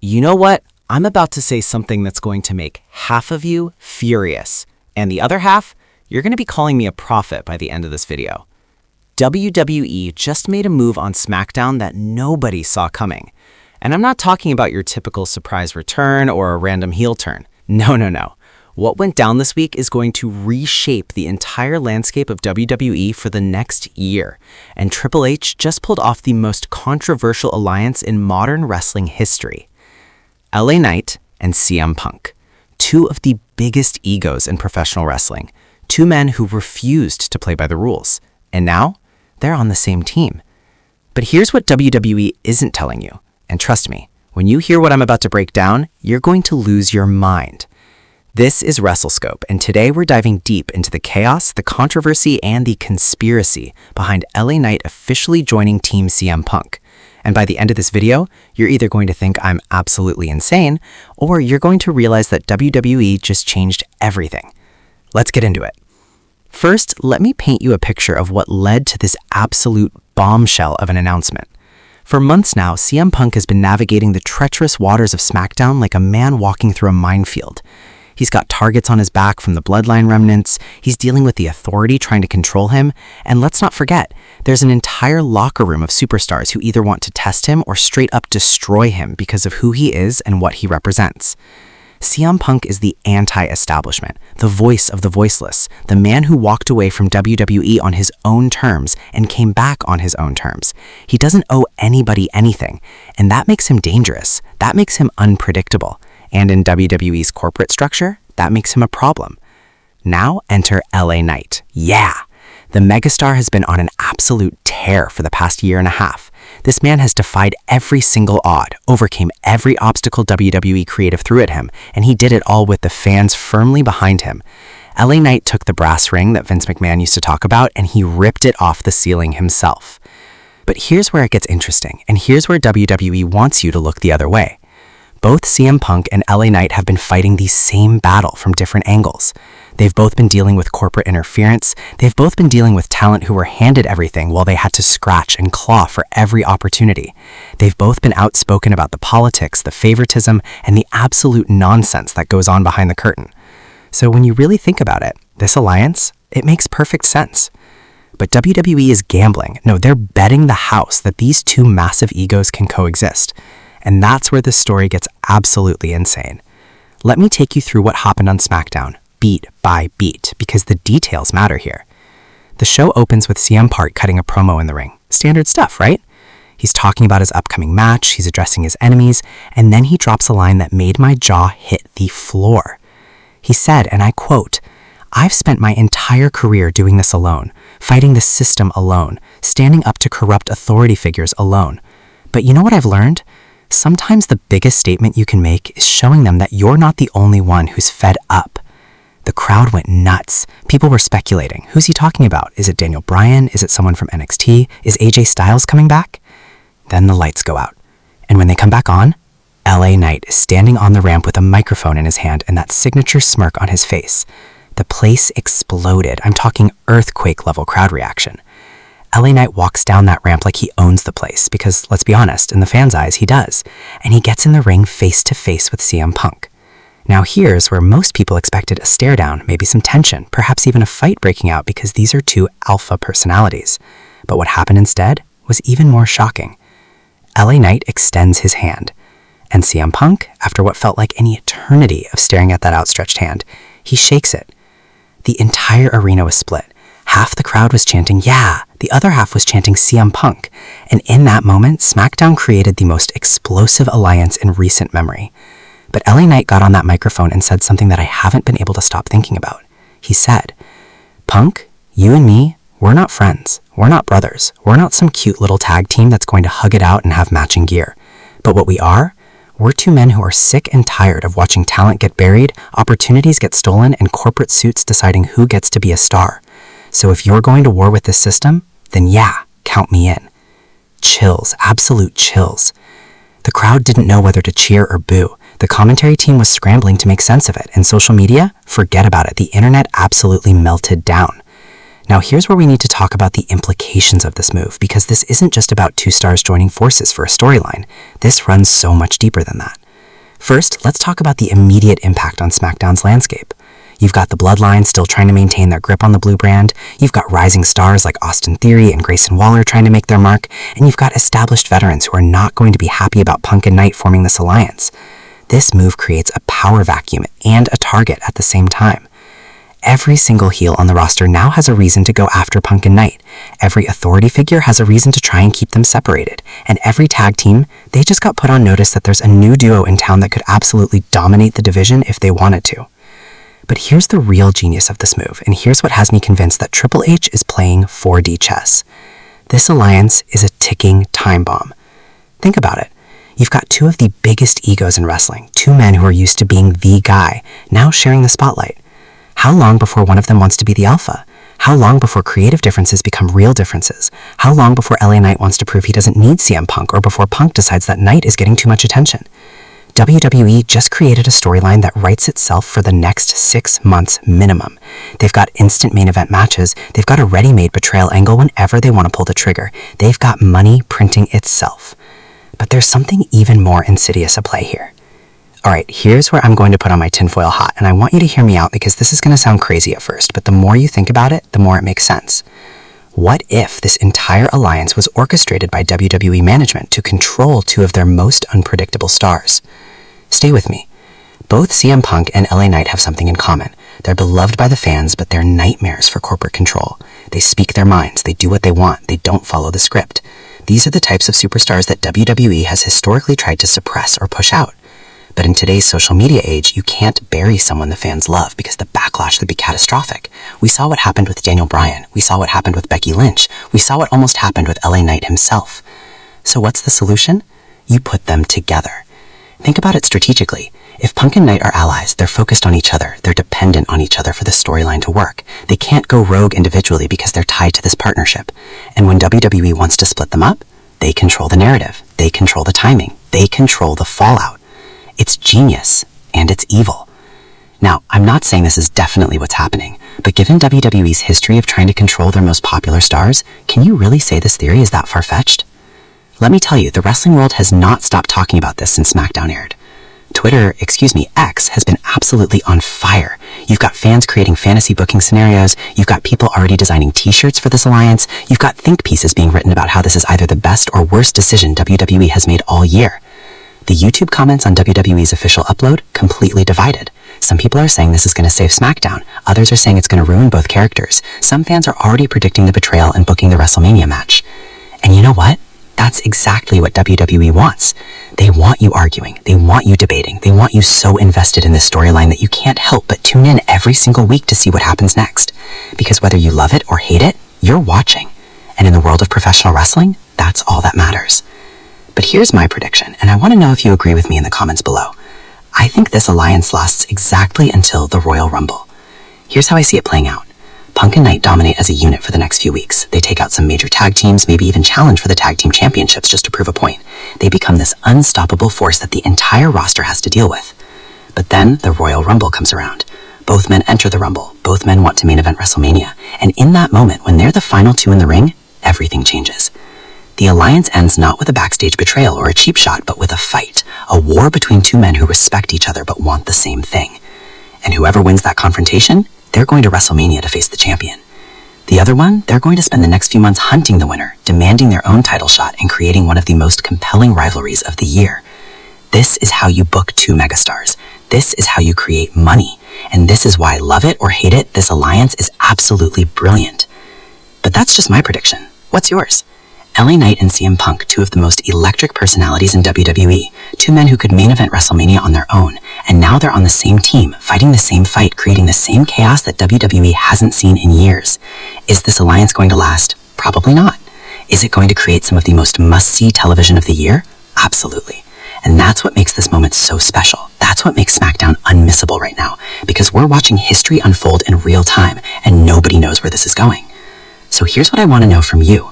You know what? I'm about to say something that's going to make half of you furious, and the other half, you're going to be calling me a prophet by the end of this video. WWE just made a move on Smackdown that nobody saw coming. And I'm not talking about your typical surprise return or a random heel turn. No. What went down this week is going to reshape the entire landscape of WWE for the next year. And Triple H just pulled off the most controversial alliance in modern wrestling history. LA Knight and CM Punk, two of the biggest egos in professional wrestling, two men who refused to play by the rules. And now, they're on the same team. But here's what WWE isn't telling you. And trust me, when you hear what I'm about to break down, you're going to lose your mind. This is Wrestle Scope, and today we're diving deep into the chaos, the controversy, and the conspiracy behind LA Knight officially joining Team CM Punk. And by the end of this video, you're either going to think I'm absolutely insane, or you're going to realize that WWE just changed everything. Let's get into it. First, let me paint you a picture of what led to this absolute bombshell of an announcement. For months now, CM Punk has been navigating the treacherous waters of Smackdown like a man walking through a minefield. He's got targets on his back from the bloodline remnants, he's dealing with the authority trying to control him, and let's not forget, there's an entire locker room of superstars who either want to test him or straight up destroy him because of who he is and what he represents. CM Punk is the anti-establishment, the voice of the voiceless, the man who walked away from WWE on his own terms and came back on his own terms. He doesn't owe anybody anything, and that makes him dangerous. That makes him unpredictable. And in WWE's corporate structure, that makes him a problem. Now enter LA Knight. Yeah! The megastar has been on an absolute tear for the past year and a half. This man has defied every single odd, overcame every obstacle WWE creative threw at him, and he did it all with the fans firmly behind him. LA Knight took the brass ring that Vince McMahon used to talk about, and he ripped it off the ceiling himself. But here's where it gets interesting, and here's where WWE wants you to look the other way. Both CM Punk and LA Knight have been fighting the same battle from different angles. They've both been dealing with corporate interference. They've both been dealing with talent who were handed everything while they had to scratch and claw for every opportunity. They've both been outspoken about the politics, the favoritism, and the absolute nonsense that goes on behind the curtain. So when you really think about it, this alliance, it makes perfect sense. But WWE is gambling. No, they're betting the house that these two massive egos can coexist. And that's where this story gets absolutely insane. Let me take you through what happened on Smackdown, beat by beat, because the details matter here. The show opens with CM Punk cutting a promo in the ring. Standard stuff, right? He's talking about his upcoming match, he's addressing his enemies, and then he drops a line that made my jaw hit the floor. He said, and I quote, "I've spent my entire career doing this alone, fighting the system alone, standing up to corrupt authority figures alone. But you know what I've learned? Sometimes the biggest statement you can make is showing them that you're not the only one who's fed up." The crowd went nuts. People were speculating. Who's he talking about? Is it Daniel Bryan? Is it someone from NXT? Is AJ Styles coming back? Then the lights go out. And when they come back on, LA Knight is standing on the ramp with a microphone in his hand and that signature smirk on his face. The place exploded. I'm talking earthquake-level crowd reaction. LA Knight walks down that ramp like he owns the place, because let's be honest, in the fans' eyes, he does. And he gets in the ring face to face with CM Punk. Now here's where most people expected a stare down, maybe some tension, perhaps even a fight breaking out because these are two alpha personalities. But what happened instead was even more shocking. LA Knight extends his hand. And CM Punk, after what felt like an eternity of staring at that outstretched hand, he shakes it. The entire arena was split. Half the crowd was chanting, "Yeah!" The other half was chanting CM Punk. And in that moment, Smackdown created the most explosive alliance in recent memory. But LA Knight got on that microphone and said something that I haven't been able to stop thinking about. He said, "Punk, you and me, we're not friends. We're not brothers. We're not some cute little tag team that's going to hug it out and have matching gear. But what we are, we're two men who are sick and tired of watching talent get buried, opportunities get stolen, and corporate suits deciding who gets to be a star. So if you're going to war with this system, then yeah, count me in." Chills, absolute chills. The crowd didn't know whether to cheer or boo. The commentary team was scrambling to make sense of it, and social media, forget about it. The internet absolutely melted down. Now here's where we need to talk about the implications of this move, because this isn't just about two stars joining forces for a storyline. This runs so much deeper than that. First, let's talk about the immediate impact on SmackDown's landscape. You've got the Bloodline still trying to maintain their grip on the blue brand, you've got rising stars like Austin Theory and Grayson Waller trying to make their mark, and you've got established veterans who are not going to be happy about Punk and Knight forming this alliance. This move creates a power vacuum and a target at the same time. Every single heel on the roster now has a reason to go after Punk and Knight. Every authority figure has a reason to try and keep them separated. And every tag team, they just got put on notice that there's a new duo in town that could absolutely dominate the division if they wanted to. But here's the real genius of this move, and here's what has me convinced that Triple H is playing 4D chess. This alliance is a ticking time bomb. Think about it. You've got two of the biggest egos in wrestling, two men who are used to being the guy, now sharing the spotlight. How long before one of them wants to be the alpha? How long before creative differences become real differences? How long before LA Knight wants to prove he doesn't need CM Punk, or before Punk decides that Knight is getting too much attention? WWE just created a storyline that writes itself for the next 6 months minimum. They've got instant main event matches, they've got a ready-made betrayal angle whenever they want to pull the trigger, they've got money printing itself. But there's something even more insidious at play here. Alright, here's where I'm going to put on my tinfoil hat, and I want you to hear me out because this is going to sound crazy at first, but the more you think about it, the more it makes sense. What if this entire alliance was orchestrated by WWE management to control two of their most unpredictable stars? Stay with me. Both CM Punk and LA Knight have something in common. They're beloved by the fans, but they're nightmares for corporate control. They speak their minds, they do what they want, they don't follow the script. These are the types of superstars that WWE has historically tried to suppress or push out. But in today's social media age, you can't bury someone the fans love because the backlash would be catastrophic. We saw what happened with Daniel Bryan. We saw what happened with Becky Lynch. We saw what almost happened with LA Knight himself. So what's the solution? You put them together. Think about it strategically. If Punk and Knight are allies, they're focused on each other. They're dependent on each other for the storyline to work. They can't go rogue individually because they're tied to this partnership. And when WWE wants to split them up, they control the narrative. They control the timing. They control the fallout. It's genius, and it's evil. Now, I'm not saying this is definitely what's happening, but given WWE's history of trying to control their most popular stars, can you really say this theory is that far-fetched? Let me tell you, the wrestling world has not stopped talking about this since Smackdown aired. X has been absolutely on fire. You've got fans creating fantasy booking scenarios, you've got people already designing t-shirts for this alliance, you've got think pieces being written about how this is either the best or worst decision WWE has made all year. The YouTube comments on WWE's official upload completely divided. Some people are saying this is going to save SmackDown. Others are saying it's going to ruin both characters. Some fans are already predicting the betrayal and booking the WrestleMania match. And you know what? That's exactly what WWE wants. They want you arguing. They want you debating. They want you so invested in this storyline that you can't help but tune in every single week to see what happens next. Because whether you love it or hate it, you're watching. And in the world of professional wrestling, that's all that matters. But here's my prediction, and I want to know if you agree with me in the comments below. I think this alliance lasts exactly until the Royal Rumble. Here's how I see it playing out. Punk and Knight dominate as a unit for the next few weeks. They take out some major tag teams, maybe even challenge for the tag team championships just to prove a point. They become this unstoppable force that the entire roster has to deal with. But then the Royal Rumble comes around. Both men enter the Rumble. Both men want to main event WrestleMania. And in that moment, when they're the final two in the ring, everything changes. The alliance ends not with a backstage betrayal or a cheap shot, but with a fight, a war between two men who respect each other but want the same thing. And whoever wins that confrontation, they're going to WrestleMania to face the champion. The other one, they're going to spend the next few months hunting the winner, demanding their own title shot, and creating one of the most compelling rivalries of the year. This is how you book two megastars. This is how you create money. And this is why, love it or hate it, this alliance is absolutely brilliant. But that's just my prediction. What's yours? LA Knight and CM Punk, two of the most electric personalities in WWE, two men who could main event WrestleMania on their own, and now they're on the same team, fighting the same fight, creating the same chaos that WWE hasn't seen in years. Is this alliance going to last? Probably not. Is it going to create some of the most must-see television of the year? Absolutely. And that's what makes this moment so special. That's what makes SmackDown unmissable right now, because we're watching history unfold in real time, and nobody knows where this is going. So here's what I want to know from you.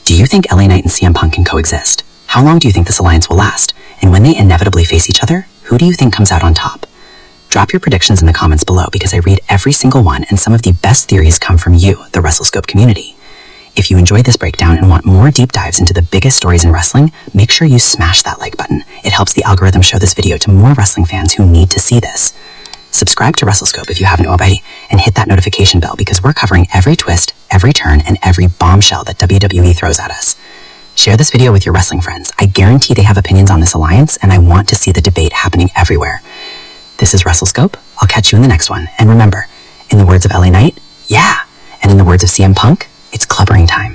Do you think LA Knight and CM Punk can coexist? How long do you think this alliance will last? And when they inevitably face each other, who do you think comes out on top? Drop your predictions in the comments below because I read every single one, and some of the best theories come from you, the Wrestle Scope community. If you enjoyed this breakdown and want more deep dives into the biggest stories in wrestling, make sure you smash that like button. It helps the algorithm show this video to more wrestling fans who need to see this. Subscribe to Wrestle Scope if you haven't already, and hit that notification bell because we're covering every twist, every turn, and every bombshell that WWE throws at us. Share this video with your wrestling friends. I guarantee they have opinions on this alliance, and I want to see the debate happening everywhere. This is Wrestle Scope. I'll catch you in the next one. And remember, in the words of LA Knight, yeah! And in the words of CM Punk, it's clubbering time.